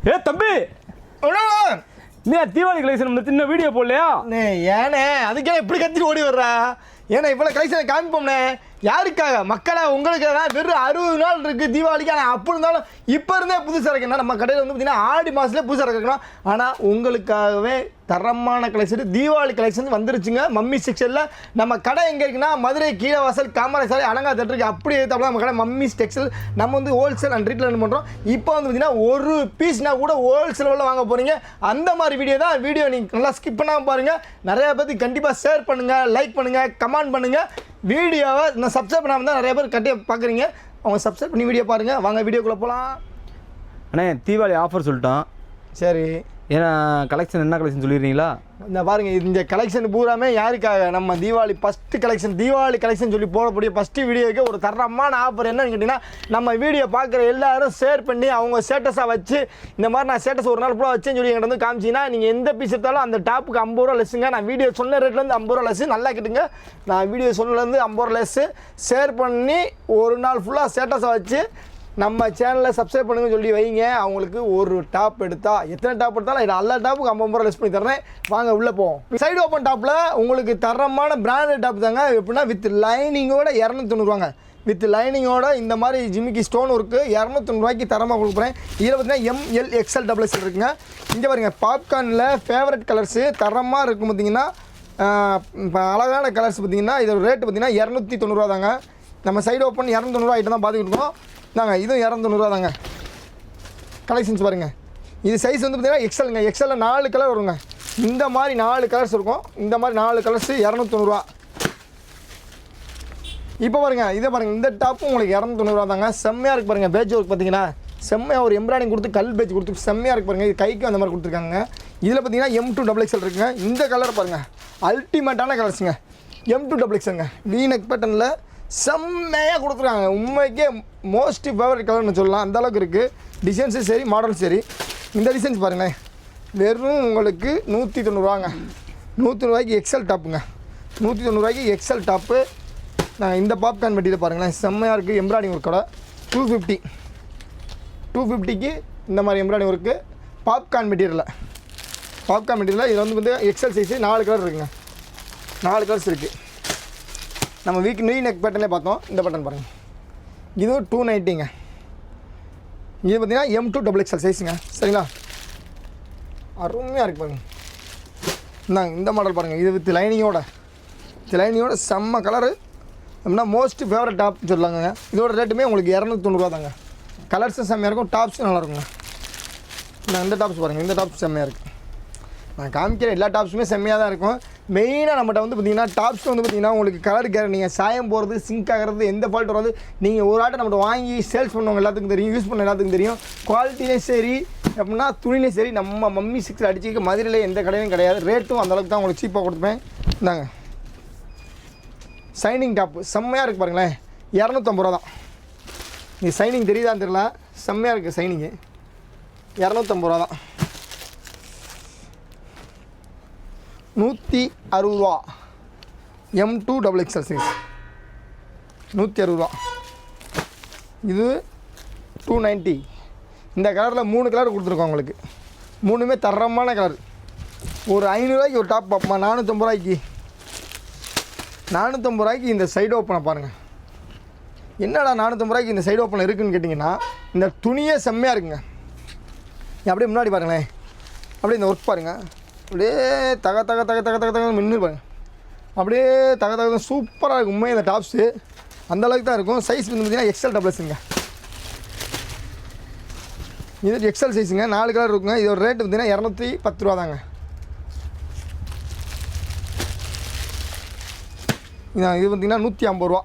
ஏ தம்பி, நீ தீபாவளி கலெக்ஷன் சின்ன வீடியோ போடலையா? ஏனே அதுக்கே இப்படி கத்திட்டு ஓடி வர்றா? ஏன்னா இவ்வளோ கலெக்ஷனை காமிப்போம்னே. யாருக்காக? மக்களா உங்களுக்கு தான். வெறும் 60 நாள் இருக்குது தீபாவளிக்கு. ஆனால் அப்படி இருந்தாலும் இப்போ இருந்தே புதுசாக இருக்குன்னா நம்ம கடையில் வந்து பார்த்தீங்கன்னா ஆடி மாதத்துலேயே புதுசாக இருக்கணும். ஆனால் உங்களுக்காகவே தரமான கலெக்ஷன் தீபாவளி கலெக்ஷன் வந்துருச்சுங்க. மம்மி செக்ஷனில் நம்ம கடை எங்கே இருக்குன்னா மதுரை கீழவாசல் காமராஜ் சாலை அலங்கா தேட்டருக்கு அப்படி எடுத்தாலும் நம்ம கடை மம்மி டெக்ஸ்டைல். நம்ம வந்து ஹோல்சேல் அண்ட் ரீட்டைல் பண்ணுறோம். இப்போ வந்து பார்த்தீங்கன்னா ஒரு பீஸ்னா கூட ஹோல்சேல் வாங்க போகிறீங்க. அந்த மாதிரி வீடியோ தான். வீடியோ நீங்கள் நல்லா ஸ்கிப் பண்ணாமல் பாருங்கள். நிறையா பேருக்கு கண்டிப்பாக ஷேர் பண்ணுங்கள், லைக் பண்ணுங்கள், கமெண்ட் பண்ணுங்கள். வீடியோவை நான் சப்ஸ்கிரைப் பண்ணாமல் தான் நிறைய பேர் கட்டியாக பார்க்குறீங்க. அவங்க சப்ஸ்கிரைப் பண்ணி வீடியோ பாருங்கள். வாங்க வீடியோக்குள்ளே போகலாம். அண்ணே தீபாவளி ஆஃபர் சொல்லிட்டோம். சரி, ஏன்னா கலெக்ஷன் என்ன கலெக்ஷன் சொல்லிடுறீங்களா? இந்த பாருங்கள், இந்த கலெக்ஷன் பூராமே யாருக்காக? நம்ம Deepavali first collection, Deepavali collection சொல்லி போடக்கூடிய ஃபஸ்ட்டு வீடியோக்கு ஒரு தரமான ஆஃபர் என்னன்னு கேட்டிங்கன்னா, நம்ம வீடியோ பார்க்குற எல்லாரும் ஷேர் பண்ணி அவங்க ஸ்டேட்டஸாக வச்சு இந்த மாதிரி நான் ஸ்டேட்டஸ் ஒரு நாள் ஃபுல்லாக வச்சேன்னு சொல்லி என்கிட்ட வந்து காமிச்சிங்கன்னா நீங்கள் எந்த பீஸ் எடுத்தாலும் அந்த டாப்புக்கு 50 ரூபா லெஸ்ஸுங்க. நான் வீடியோ சொன்ன ரேட்லேருந்து 50 ரூபா லெஸ்ஸு. நல்லா கேட்டுங்க, நான் வீடியோ சொன்னதுலேருந்து 50 ரூபா லெஸ்ஸு. ஷேர் பண்ணி ஒரு நாள் ஃபுல்லாக ஸ்டேட்டஸாக வச்சு நம்ம சேனலில் சப்ஸ்கிரைப் பண்ணுங்கன்னு சொல்லி வைங்க. அவங்களுக்கு ஒரு டாப் எடுத்தால் எத்தனை டாப் எடுத்தாலும் இது எல்லா டாப்புக்கு 50 ரூபா லெஸ் பண்ணி தரேன். வாங்க உள்ளே போவோம். சைடு ஓப்பன் டாப்பில் உங்களுக்கு தரமான பிராண்டட் டாப் தாங்க. எப்படின்னா வித் லைனிங்கோட 290 ரூபாங்க. வித் லைனிங்கோட இந்த மாதிரி ஜிமிக்கி ஸ்டோன் இருக்குது. 290 ரூபாய்க்கு தரமாக கொடுக்குறேன். இதில் பார்த்தீங்கன்னா ML XL XXL இருக்குங்க. இங்கே பாருங்கள், பாப்கார்னில் ஃபேவரட் கலர்ஸு தரமாக இருக்கும். பார்த்தீங்கன்னா இப்போ அழகான கலர்ஸ் பார்த்தீங்கன்னா இதோட ரேட்டு பார்த்தீங்கன்னா 290 ரூபா தாங்க. நம்ம சைடு ஓப்பன் 290 ரூபா ஐட்டம் தான் பார்த்துக்கிட்டு இருக்கோம். தாங்க இதுவும் 290 ரூபா தாங்க. கலெக்ஷன்ஸ் பாருங்கள். இது சைஸ் வந்து பார்த்தீங்கன்னா எக்ஸலுங்க. எக்ஸலில் 4 கலர் வருங்க. இந்த மாதிரி 4 கலர்ஸ் இருக்கும். இந்த மாதிரி 4 கலர்ஸு 290 ரூபா. இப்போ பாருங்கள், இதை பாருங்கள், இந்த டாப்பும் உங்களுக்கு 290 ரூபா தாங்க. செம்மையாக இருக்குது பாருங்கள். பேட்ச் ஒர்க் பார்த்தீங்கன்னா செம்மையாக ஒரு எம்ப்ராய்டிங் கொடுத்து கல் பேட்ச் கொடுத்து செம்மையாக இருக்குது பாருங்கள். இது கைக்கு அந்த மாதிரி கொடுத்துருக்காங்க. இதில் பார்த்தீங்கன்னா M2 XXL இருக்குங்க. இந்த கலர் பாருங்கள், அல்டிமேட்டான கலர்ஸுங்க. M2 XXLங்க. வீனக் பேட்டர்னில் செம்மையாக கொடுத்துருக்காங்க. உண்மைக்கே மோஸ்ட் ஃபேவரட் கலர்னு சொல்லலாம். அந்தளவுக்கு இருக்குது. டிசைன்ஸும் சரி, மாடலும் சரி. இந்த டிசைன்ஸ் பாருங்களேன், வெறும் உங்களுக்கு 190 ரூபாங்க. 100 ரூபாய்க்கு எக்ஸல் டாப்புங்க. 190 ரூபாய்க்கு எக்ஸல் டாப்பு. நான் இந்த பாப்கார்ன் மெட்டீரியல் பாருங்களேன், செம்மையாக இருக்குது. எம்ப்ராய்டிங் ஒர்க்கோட 250க்கு இந்த மாதிரி எம்ப்ராய்டிங் ஒர்க்கு. பாப்கார்ன் மெட்டீரியலில் இதில் வந்து எக்ஸல் சைஸு 4 கலர் இருக்குங்க. 4 கலர்ஸ் இருக்குது. நம்ம வீ நெக் பேட்டர்னே பார்த்தோம். இந்த பேட்டர்ன் பாருங்கள், இதுவும் 290ங்க. இது பார்த்தீங்கன்னா M2 XXL சைஸுங்க. சரிங்களா, அருமையாக இருக்குது பாருங்கள். இந்தாங்க இந்த மாடல் பாருங்கள். இது வித் லைனிங்கோட செம்ம கலரு. அப்படின்னா மோஸ்ட் ஃபேவரட் டாப் சொல்லலாங்க. இதோட ரேட்டுமே உங்களுக்கு 290 ரூபா தாங்க. கலர்ஸும் செம்மையாக இருக்கும், டாப்ஸும் நல்லா இருக்குங்க. நான் இந்த டாப்ஸ் பாருங்கள், இந்த டாப்ஸ் செம்மையாக இருக்குது. நான் காமிக்கிற எல்லா டாப்ஸுமே செம்மையாக தான் இருக்கும். மெயினாக நம்மகிட்ட வந்து பார்த்திங்கன்னா டாப்ஸ் வந்து பார்த்திங்கன்னா உங்களுக்கு கலர் கேர், நீங்கள் சாயம் போகிறது, சிங்க் ஆகிறது, எந்த ஃபால்ட் வராது. நீங்கள் ஒரு ஆட்டை நம்மகிட்ட வாங்கி சேல்ஸ் பண்ணுவாங்க, எல்லாத்துக்கும் தெரியும், யூஸ் பண்ண எல்லாத்துக்கும் தெரியும். குவாலிட்டியும் சரி, அப்படின்னா துணிலையும் சரி, நம்ம மம்மி சிக்ஸில் அடிச்சுக்க மதுரையில் எந்த கடையும் கிடையாது. ரேட்டும் அந்தளவுக்கு தான் உங்களுக்கு சீப்பாக கொடுப்பேன். இந்தாங்க சைனிங் டாப்பு செம்மையாக இருக்குது பாருங்களேன். 250 ரூபா தான். நீ சைனிங் தெரியுதான்னு தெரியல, செம்மையாக இருக்குது சைனிங்கு. 250 ரூபா தான். 160 ரூபா. M2 XXL சைஸ் 160 ரூபா. இது 290. இந்த கலரில் 3 கலர் கொடுத்துருக்கோம் உங்களுக்கு. 3மே தரமான கலர். ஒரு 500 ரூபாய்க்கு ஒரு டாப் பார்ப்போம். 450 ரூபாய்க்கு இந்த சைடு ஓப்பனை பாருங்கள். என்னடா 450 ரூபாய்க்கு இந்த சைடு ஓப்பன் இருக்குதுன்னு கேட்டிங்கன்னா, இந்த துணியே செம்மையாக இருக்குங்க. அப்படியே முன்னாடி பாருங்களேன், அப்படியே இந்த ஒர்க் பாருங்கள், அப்படியே தக தக தக தக தக தக மின்னு பாருங்க. அப்படியே தக தக சூப்பராக இருக்கும். உண்மையாக இந்த டாப்ஸு அந்தளவுக்கு தான் இருக்கும். சைஸ் வந்து பார்த்திங்கன்னா XL XXLங்க. இது XL சைஸுங்க. 4 கலர் இருக்குங்க. இதோட ரேட்டு பார்த்திங்கன்னா 210 ரூபா தாங்க. இது பார்த்திங்கன்னா 150 ரூபா.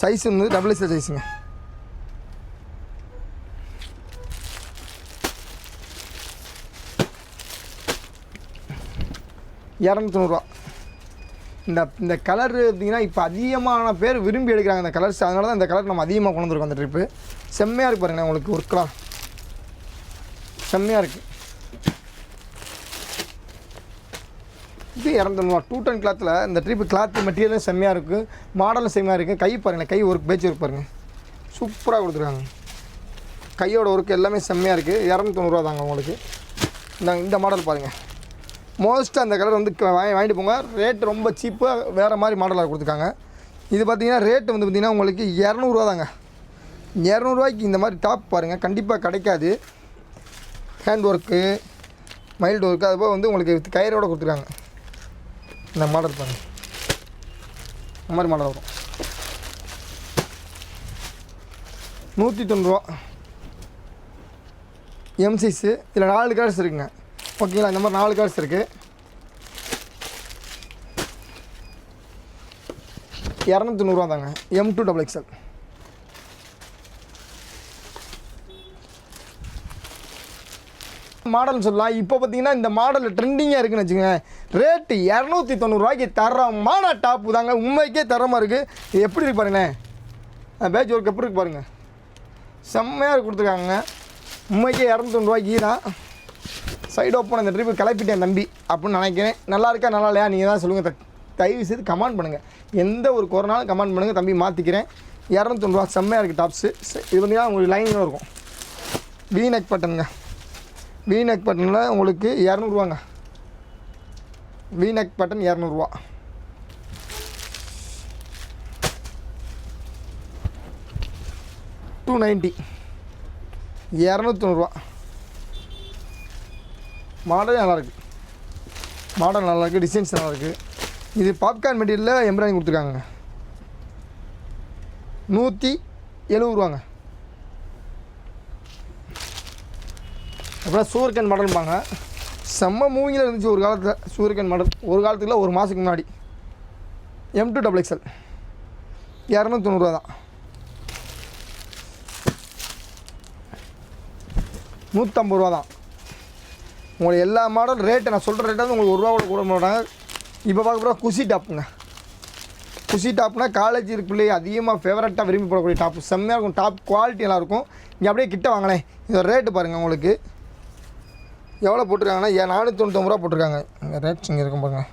சைஸ் வந்து XXL சைஸுங்க. $290. இந்த கலர் பார்த்திங்கன்னா இப்போ அதிகமான பேர் விரும்பி எடுக்கிறாங்க இந்த கலர்ஸ். அதனால தான் இந்த கலர் நம்ம அதிகமாக கொண்டு வந்துருக்கோம். அந்த ட்ரிப்பு செம்மையாக இருக்குது பாருங்கள். உங்களுக்கு ஒர்க்கெலாம் செம்மையாக இருக்குது. இது 290. 210 கிளாத்தில் இந்த ட்ரிப்பு கிளாத்து மெட்டீரியலும் செம்மையாக இருக்குது, மாடலும் செம்மையாக இருக்குது. கை பாருங்கள், கை ஒர்க் பேட்ச் ஒர்க் பாருங்கள், சூப்பராக கொடுத்துருக்காங்க. கையோட ஒர்க்கு எல்லாமே செம்மையாக இருக்குது. 290 தாங்க உங்களுக்கு. இந்த மாடல் பாருங்கள். மோஸ்ட்டாக அந்த கலர் வந்து வாங்கிட்டு போங்க. ரேட் ரொம்ப சீப்பாக வேறு மாதிரி மாடலாக கொடுத்துருக்காங்க. இது பார்த்திங்கன்னா ரேட்டு வந்து பார்த்திங்கன்னா உங்களுக்கு 200 தாங்க. 200 இந்த மாதிரி டாப் பாருங்கள், கண்டிப்பாக கிடைக்காது. ஹேண்ட் ஒர்க்கு, மைல்டு ஒர்க்கு, அதுபோல் வந்து உங்களுக்கு கயிறோடு கொடுத்துருக்காங்க. இந்த மாடல் பாருங்கள், இந்த மாதிரி மாடல் வரும். 190 எம்சிஸு. இதில் 4 கலர்ஸ் இருக்குங்க. ஓகேங்களா, இந்த மாதிரி 4 கலர்ஸ் இருக்குது. 290 தாங்க. M2XXL. மாடல்னு சொல்லலாம். இப்போ பார்த்தீங்கன்னா இந்த மாடல் ட்ரெண்டிங்காக இருக்குன்னு வச்சுக்கோங்க. ரேட்டு 290 தரமான டாப்பு தாங்க. உண்மைக்கே தரமாக இருக்குது. இது எப்படி இருக்கு பாருங்களேன், பேட்ச் ஒர்க் எப்படி இருக்கு பாருங்கள், செம்மையாக கொடுத்துருக்காங்க. உண்மைக்கே 290 தான். சைடு ஓப்பன் அந்த ட்ரிப்பு கிளப்பிட்டேன் தம்பி அப்படின்னு நினைக்கிறேன். நல்லா இருக்கா நல்லா இல்லையா நீங்கள் தான் சொல்லுங்கள். தயவு செய்து கமெண்ட் பண்ணுங்கள். எந்த ஒரு கொரோனாலும் கமெண்ட் பண்ணுங்கள், தம்பி மாற்றிக்கிறேன். 290 செம்மையாக இருக்குது டாப்ஸு. இது பார்த்தீங்கன்னா உங்களுக்கு லைனிங்கும் இருக்கும். வீநெக் பட்டனுங்க. வீநெக் பட்டனில் உங்களுக்கு 200 வீநெக் பட்டன் 200. $290. 290. மாடல் நல்லாயிருக்கு. மாடல் நல்லாயிருக்கு. டிசைன்ஸ் நல்லாயிருக்கு. இது பாப்கார்ன் மெட்டீரியலில் எம்ப்ராய்டிங் கொடுத்துருக்காங்க. 170. அப்புறம் சூரியக்கன் மாடல்பாங்க. செம்ம மூவிங்கில் இருந்துச்சு ஒரு காலத்தில். சூரியக்கன் மாடல் ஒரு காலத்துக்குள்ள ஒரு மாதத்துக்கு முன்னாடி. M2XXL 290 தான். 150 தான். உங்களுக்கு எல்லா மாடல் ரேட்டு நான் சொல்கிற ரேட்டாக உங்களுக்கு ₹1 கூட கூட மாட்டாங்க. இப்போ பார்க்க போகிற குஷி டாப்புங்க. குஷி டாப்னா காலேஜ் இருக்குள்ளே அதிகமாக ஃபேவரட்டாக விரும்பி போடக்கூடிய டாப்பு. செம்மையாக இருக்கும். டாப் குவாலிட்டி நல்லாயிருக்கும். இங்கே அப்படியே கிட்ட வாங்கினேன். இதோட ரேட்டு பாருங்கள் உங்களுக்கு எவ்வளோ போட்டிருக்காங்கன்னா ₹499 போட்டிருக்காங்க. இங்கே ரேட் இங்கே இருக்கும் பாருங்கள்.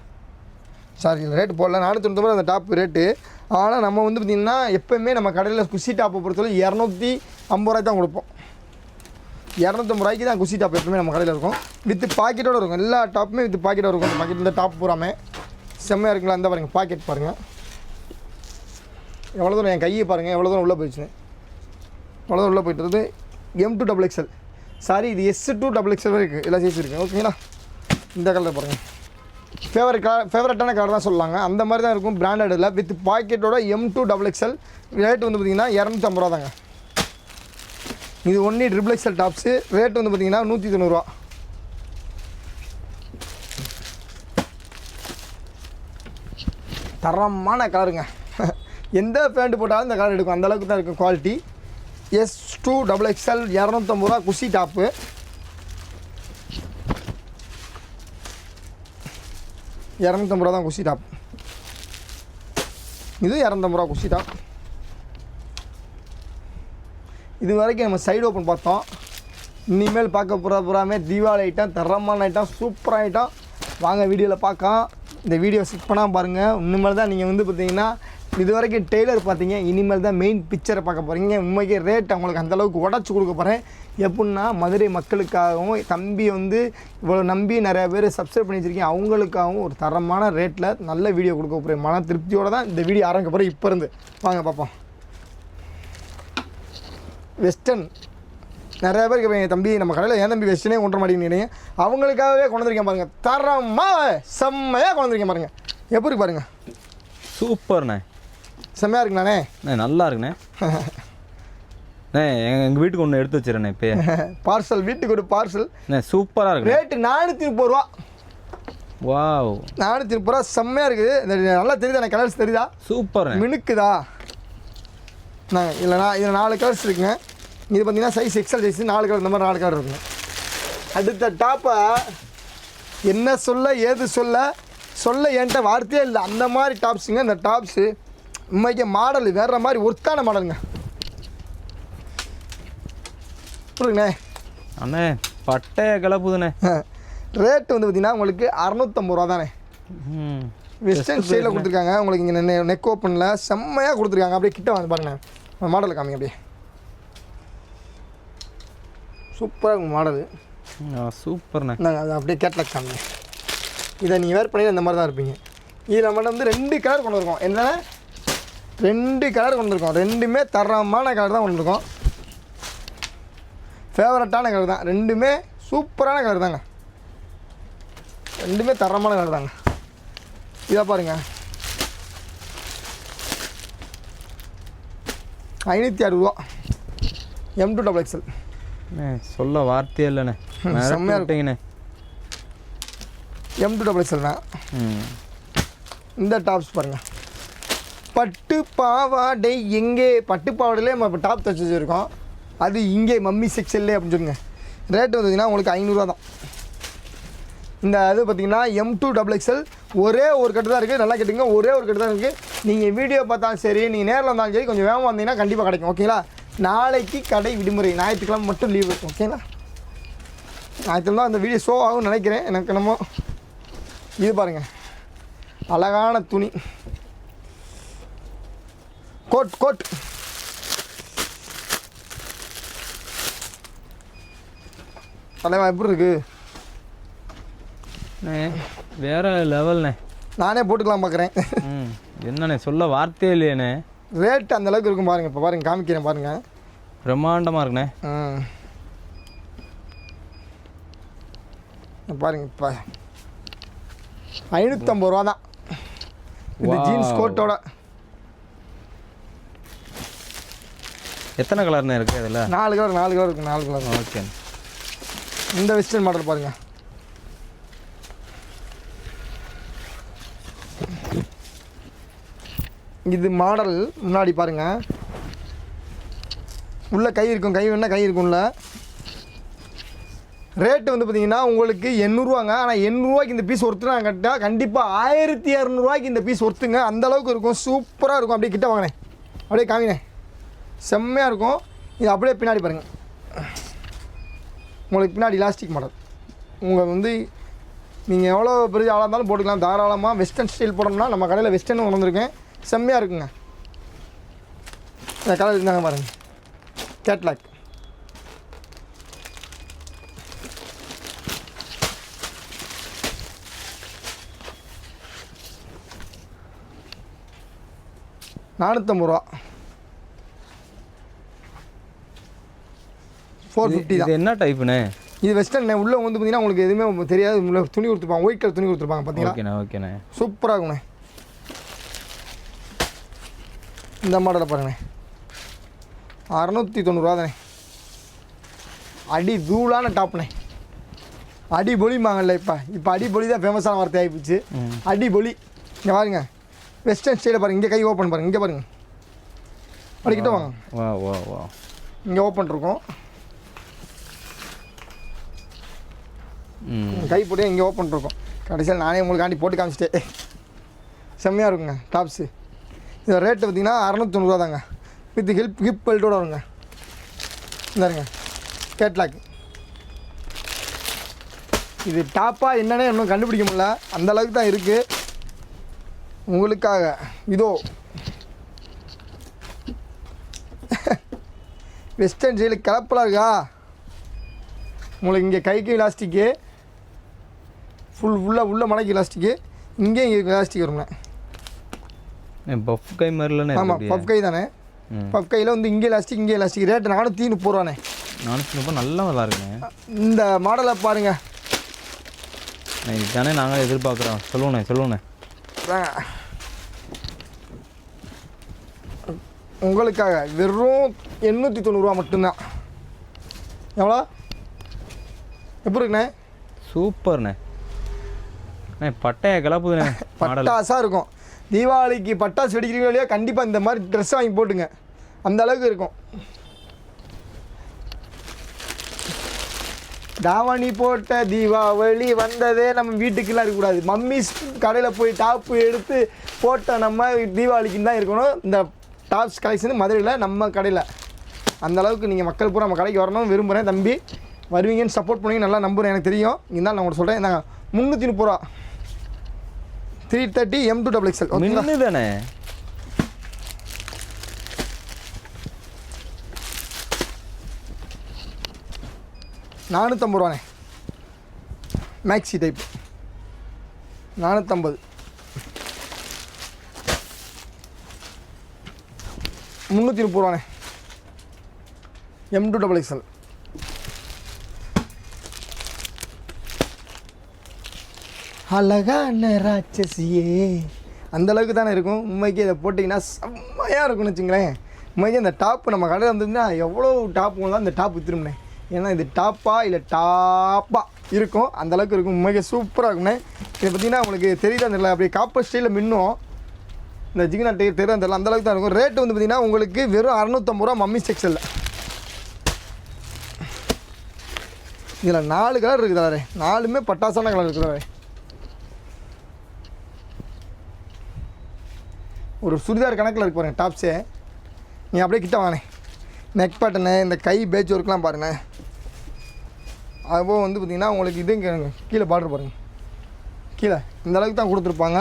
சாரி, இல்லை ரேட்டு போடல. ₹499 அந்த டாப்பு ரேட்டு. ஆனால் நம்ம வந்து பார்த்திங்கன்னா எப்போயுமே நம்ம கடையில் குஷி டாப்பை பொறுத்தவரை ₹250 தான் கொடுப்போம். ₹250 தான் குஷி டாப் எப்பவுமே நம்ம கடையில் இருக்கும். வித்து பாக்கெட்டோடு இருக்கும். எல்லா டாப்புமே வித்து பாக்கெட்டோடு இருக்கும். அந்த பாக்கெட் இந்த டாப் பூராமே செம்மையாக இருக்குங்களா. அந்த பாருங்கள் பாக்கெட் பாருங்கள் எவ்வளோ தூரம். என் கையை பாருங்கள் எவ்வளோ தூரம் உள்ளே போயிடுச்சுன்னு. எவ்வளோ தூரம் உள்ளே போய்ட்டுறது. M2XXL. சாரி, இது S2XXL இருக்குது. எல்லா சைஸ் இருக்குது. ஓகேங்களா. இந்த கலர் பாருங்கள். ஃபேவரட்டான கலர் தான் சொல்லலாங்க. அந்த மாதிரி தான் இருக்கும். பிராண்டடில் வித் பாக்கெட்டோட M2XXL. ரேட்டு வந்து பார்த்திங்கன்னா ₹250 தாங்க. இது ஒன்லி XXL டாப்ஸு. ரேட்டு வந்து பார்த்திங்கன்னா ₹190. தரமான கலருங்க. எந்த பேண்ட்டு போட்டாலும் இந்த கலர் எடுக்கும். அந்தளவுக்கு தான் இருக்கும் குவாலிட்டி. S2XXL 250 குஷி டாப்பு. ₹250 தான் குஷி டாப். இது ₹250 குஷி டாப். இது வரைக்கும் நம்ம சைடு ஓப்பன் பார்த்தோம். இனிமேல் பார்க்க பூராமே தீபாவளி ஐட்டம், தரமான ஐட்டம், சூப்பராக ஐட்டம். வாங்க வீடியோவில் பார்க்கலாம். இந்த வீடியோ ஸ்கிப் பண்ணாமல் பாருங்கள். இனிமேல் தான் நீங்கள் வந்து பார்த்தீங்கன்னா இது வரைக்கும் டெய்லர் பார்த்தீங்க, இனிமேல் தான் மெயின் பிக்சரை பார்க்க போகிறீங்க. உண்மைக்கே ரேட் அவங்களுக்கு அந்தளவுக்கு உடச்சி கொடுக்க போகிறேன். எப்படின்னா மதுரை மக்களுக்காகவும் தம்பி வந்து இவ்வளோ நம்பி நிறையா பேர் சப்ஸ்கிரைப் பண்ணி வச்சுருக்கீங்க, அவங்களுக்காகவும் ஒரு தரமான ரேட்டில் நல்ல வீடியோ கொடுக்க போகிறேன். மன திருப்தியோடு தான் இந்த வீடியோ ஆரம்பிக்க போகிறேன். இப்போ இருந்து வாங்க பார்ப்போம். வெஸ்டர்ன் நிறையா பேர் கேட்பீங்க, தம்பி நம்ம கடையில் ஏன் தம்பி வெஸ்டர்னே கொண்டு மாட்டேங்கிறீங்க. அவங்களுக்காகவே கொண்டு வந்திருக்கேன் பாருங்கள். தரமாக செம்மையாக கொண்டு வந்திருக்கேன் பாருங்கள். எப்படி பாருங்கள். சூப்பர்ண்ணே. செம்மையாக இருக்குண்ணே. நல்லா இருக்குண்ணே. எங்கள் வீட்டுக்கு ஒன்று எடுத்து வச்சுருண்ணே. இப்போ பார்சல் வீட்டுக்கு ஒரு பார்சல். சூப்பராக இருக்கு. ரேட்டு ₹430. வாவ், ₹430 செம்மையாக இருக்குது. நல்லா தெரியுதா? எனக்கு கலர்ஸ் தெரியுதா? சூப்பர் மினுக்குதா? இல்லைண்ணா இதில் 4 கலர்ஸ் இருக்குங்க. இது பார்த்தீங்கன்னா சைஸ் XL சைஸ் 4 கலர். இந்த மாதிரி 4 கலர் இருக்குங்க. அடுத்த டாப்பை என்ன சொல்ல ஏது சொல்ல என்கிட்ட வார்த்தையே இல்லை. அந்த மாதிரி டாப்ஸுங்க இந்த டாப்ஸு. உண்மைக்கு மாடல் வேறு மாதிரி ஒர்த்தான மாடலுங்க. புரியுங்கண்ணே. அண்ணே பட்டைய கிளப்புதுண்ணே. ரேட்டு வந்து பார்த்தீங்கன்னா உங்களுக்கு ₹650 தானே. வெஸ்டர்ன் ஸ்டைலில் கொடுத்துருக்காங்க. உங்களுக்கு இங்கே நெக் ஓப்பனில் செம்மையாக கொடுத்துருக்காங்க. அப்படியே கிட்ட வந்து பாருங்கண்ணே. மாடலில் காமிங்க. அப்படியே சூப்பராக இருக்கும் மாடலு. சூப்பர்ண்ணே. நாங்கள் அதை அப்படியே கேட்லாக் காணுங்க. இதை நீங்கள் வேர் பண்ணி இந்த மாதிரி தான் இருப்பீங்க. இதில் மட்டும் வந்து 2 கலர் கொண்டு இருக்கோம். என்ன 2 கலர் கொண்டு இருக்கோம். ரெண்டுமே தரமான கலர் தான் கொண்டு இருக்கோம். ஃபேவரட்டான கலர் தான். ரெண்டுமே சூப்பரான கலர் தாங்க. ரெண்டுமே தரமான கலர் தாங்க. இதை பாருங்கள், 560 ரூபா. M2 XXL. சொல்ல வார்த்தையே இல்லைண்ணே. செம்மையாக இருக்குங்கண்ணே. M2 XXL தான். இந்த டாப்ஸ் பாருங்கள். பட்டு பாவாடை எங்கே? பட்டு பாவாடையிலே நம்ம இப்போ டாப் தச்சு வச்சுருக்கோம். அது இங்கே மம்மி செக்ஷன்லே அப்படின்னு சொல்லுங்க. ரேட்டு வந்ததுன்னா உங்களுக்கு 500 தான். இந்த அது பார்த்திங்கன்னா M2 XXL ஒரே ஒரு கட்டு தான் இருக்குது. நல்லா கேட்டுங்க, ஒரே ஒரு கட்டு தான் இருக்குது. நீங்கள் வீடியோ பார்த்தாலும் சரி, நீங்கள் நேரில் வந்தாலும் சரி, கொஞ்சம் வேகமாக வந்தீங்கன்னா கண்டிப்பாக கிடைக்கும். ஓகேங்களா? நாளைக்கு கடை விடுமுறை, ஞாயிற்றுக்கிழமை மட்டும் லீவு. ஓகேங்களா? ஞாயிற்றுக்கிழமை தான் அந்த வீடியோ ஷோ ஆகும்னு நினைக்கிறேன். எனக்கு என்னமோ. இது பாருங்கள், அழகான துணி. கோட் தலைவா எப்படி இருக்கு? வேற லெவல்ண்ணே. நானே போட்டுக்கலாம் பார்க்குறேன். என்னண்ணே சொல்ல வார்த்தையே இல்லையண்ணே. ரேட் அந்த அளவுக்கு இருக்கும் பாருங்கள். இப்போ பாருங்கள், காமிக்கிறேன் பாருங்கள். பிரம்மாண்டமாக இருக்குண்ணே. பாருங்கள், இப்போ 550 ரூபா தான் இந்த ஜீன்ஸ் கோட்டோட. எத்தனை கலர்ண்ணே இருக்குது அதில்? 4 கலர் இருக்குது. 4 கலர். ஓகே. இந்த வெஸ்டர்ன் மாடல் பாருங்கள். இது மாடல் முன்னாடி பாருங்கள், உள்ள கை இருக்கும். கை வேணால் கை இருக்கும்ல. ரேட்டு வந்து பார்த்தீங்கன்னா உங்களுக்கு 800 ரூபாங்க. ஆனால் 800 ரூபாய்க்கு இந்த பீஸ் ஒருத்தர் நான் கட்டால் கண்டிப்பாக 1200 ரூபாய்க்கு இந்த பீஸ் ஒருத்துங்க. அந்தளவுக்கு இருக்கும். சூப்பராக இருக்கும். அப்படியே கிட்ட வாங்கினேன், அப்படியே காமினேன். செம்மையாக இருக்கும். இது அப்படியே பின்னாடி பாருங்கள். உங்களுக்கு பின்னாடி எலாஸ்டிக் மாடல். உங்கள் வந்து நீங்கள் எவ்வளோ பெரிய ஆளாக இருந்தாலும் போட்டுக்கலாம் தாராளமாக. வெஸ்டர்ன் ஸ்டைல் போடணும்னா நம்ம கடையில் வெஸ்டர்ன் கொண்டு வந்திருக்கேன். செம்மையாக இருக்குங்க. இந்த கலர் இருந்தாங்க பாருங்கள், கேட்லாக். $450. 450 தான். என்ன டைப்புண்ணே? இது வெஸ்டர்ன். உள்ளே வந்து பார்த்தீங்கன்னா உங்களுக்கு எதுவுமே தெரியாது. உள்ள துணி கொடுத்துருப்பாங்க, ஒயிட் கலர் துணி கொடுத்துருப்பாங்க. பார்த்தீங்களா? ஓகேண்ணே. சூப்பராக இருக்குண்ணே. இந்த மாடலை பாருங்கண்ணே, 690 ரூபா தானே. அடி தூளான டாப்ண்ணே. அடிபொலிமாங்கல்ல. இப்போ அடிபொலி தான் ஃபேமஸான வார்த்தை ஆகிப்போச்சு. அடிபொலி. இங்கே பாருங்க, வெஸ்டர்ன் ஸ்டைலில் பாருங்கள். இங்கே கை ஓப்பன் பாருங்கள். இங்கே பாருங்கள், படிக்கிட்ட வாங்க. வா இங்கே ஓப்பன் இருக்கும். கை போட்டு இங்கே ஓப்பன் இருக்கும். கடைசியில் நானே உங்களுக்காண்டி போட்டு காமிச்சிட்டேன். செம்மையாக இருக்குங்க டாப்ஸு. இந்த ரேட்டு பார்த்திங்கன்னா 690 ரூபா தாங்க. வித் ஹிப் பெல்ட்டோட வருங்க. இந்தாருங்க கேட்லாக். இது டாப்பாக என்னன்னே இன்னும் கண்டுபிடிக்க முடியல, அந்த அளவுக்கு தான் இருக்குது. உங்களுக்காக இதோ வெஸ்டர்ன் ஸ்டைலு கலப்பலாக இருக்கா? உங்களுக்கு இங்கே கைக்கு எலாஸ்டிக்கு, உள்ள மலைக்கு எலாஸ்டிக்கு, இங்கே எலாஸ்டிக் வருங்க. பஃப் கை மாதிரிலாம். ஆமாம், பஃப் கை தானே. பஃப் கையில் வந்து இங்கே எலாஸ்டிக், இங்கே எலாஸ்டிக். ரேட்டு 430 ரூபாண்ணே. 430 நல்லா இருக்குண்ணே. இந்த மாடலை பாருங்கள். இதுதானே நாங்கள் எதிர்பார்க்குறோம். சொல்லுவோண்ணே. உங்களுக்காக வெறும் 890 ரூபா மட்டும்தான். எவ்வளோ? எப்படி இருக்குண்ணே? சூப்பர்ண்ணே. பட்டைய கிளப்புதுண்ணே. பட்டாசாக இருக்கும். தீபாவளிக்கு பட்டாசு வெடிக்கிறீங்களோ இல்லையா, கண்டிப்பாக இந்த மாதிரி ட்ரெஸ் வாங்கி போட்டுங்க. அந்த அளவுக்கு இருக்கும். தாவணி போட்ட தீபாவளி வந்ததே நம்ம வீட்டுக்கெல்லாம் இருக்கக்கூடாது. மம்மிஸ் கடையில் போய் டாப்பு எடுத்து போட்ட நம்ம தீபாவளிக்குன்னு தான் இருக்கணும். இந்த டாப்ஸ் கலெக்ஷன் மதுரையில் நம்ம கடையில். அந்த அளவுக்கு நீங்கள் மக்கள் பூரா நம்ம கடைக்கு வரணும் விரும்புகிறேன். தம்பி வருவீங்கன்னு சப்போர்ட் பண்ணுவீங்க, நல்லா நம்புகிறேன். எனக்கு தெரியும். இருந்தாலும் நான் உங்களுக்கு சொல்கிறேன். நாங்கள் 330 ரூபா 330 M2 XXL. மின்னு தானே. 450 ரூபாண்ணே. Maxi type 450. 330 ரூபாண்ணே. M2XXL. அழகான ராட்சசியே அந்தளவுக்கு தானே இருக்கும். உண்மைக்கு இதை போட்டிங்கன்னா செம்மையாக இருக்கும்னு வச்சுங்களேன். உண்மைக்கு இந்த டாப்பு நம்ம கடையில் வந்துருந்தா எவ்வளோ டாப்புங்களாம் இந்த டாப் விற்றுரும்ண்ணே. ஏன்னா இது டாப்பா இல்லை டாப்பாக இருக்கும், அந்தளவுக்கு இருக்கும். உண்மைக்கு சூப்பராக இருக்கும்ண்ணே. இதை பார்த்திங்கன்னா உங்களுக்கு தெரியுதா தெரியல, அப்படியே காப்பர் ஸ்டைலில் மின்னும். இந்த ஜிகினா டேர் தெரியும் தெரியல, அந்தளவுக்கு தான் இருக்கும். ரேட்டு வந்து பார்த்திங்கன்னா உங்களுக்கு வெறும் 650 ரூபா மம்மி செக்ஷனில். இதில் 4 கலர் இருக்குதாரே, 4மே பட்டாசான கலர் இருக்குதாரே. ஒரு சுடிதார் கணக்கில் இருக்கு பாருங்கள் டாப்ஸே. நீங்கள் அப்படியே கிட்ட வாங்கினேன். நெக் பேட்டனு, இந்த கை பேட்ச் ஒர்க்லாம் பாருங்கள். அதுபோல் வந்து பார்த்திங்கன்னா உங்களுக்கு இது கீழே பார்டர் பாருங்கள், கீழே இந்த அளவுக்கு தான் கொடுத்துருப்பாங்க.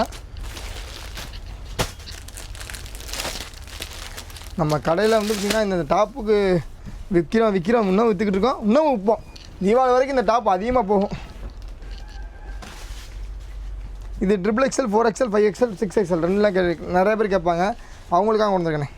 நம்ம கடையில் வந்து பார்த்திங்கன்னா இந்த டாப்புக்கு விற்கிறோம் இன்னும் விற்றுக்கிட்டு இருக்கோம், இன்னும் விற்போம். தீபாவளி வரைக்கும் இந்த டாப் அதிகமாக போகும். இது XXL, 4XL, 5XL, 6XL ரெண்டுலாம் நிறைய பேர் கேட்பாங்க, அவங்களுக்காக கொண்டு வந்துருக்கேனே.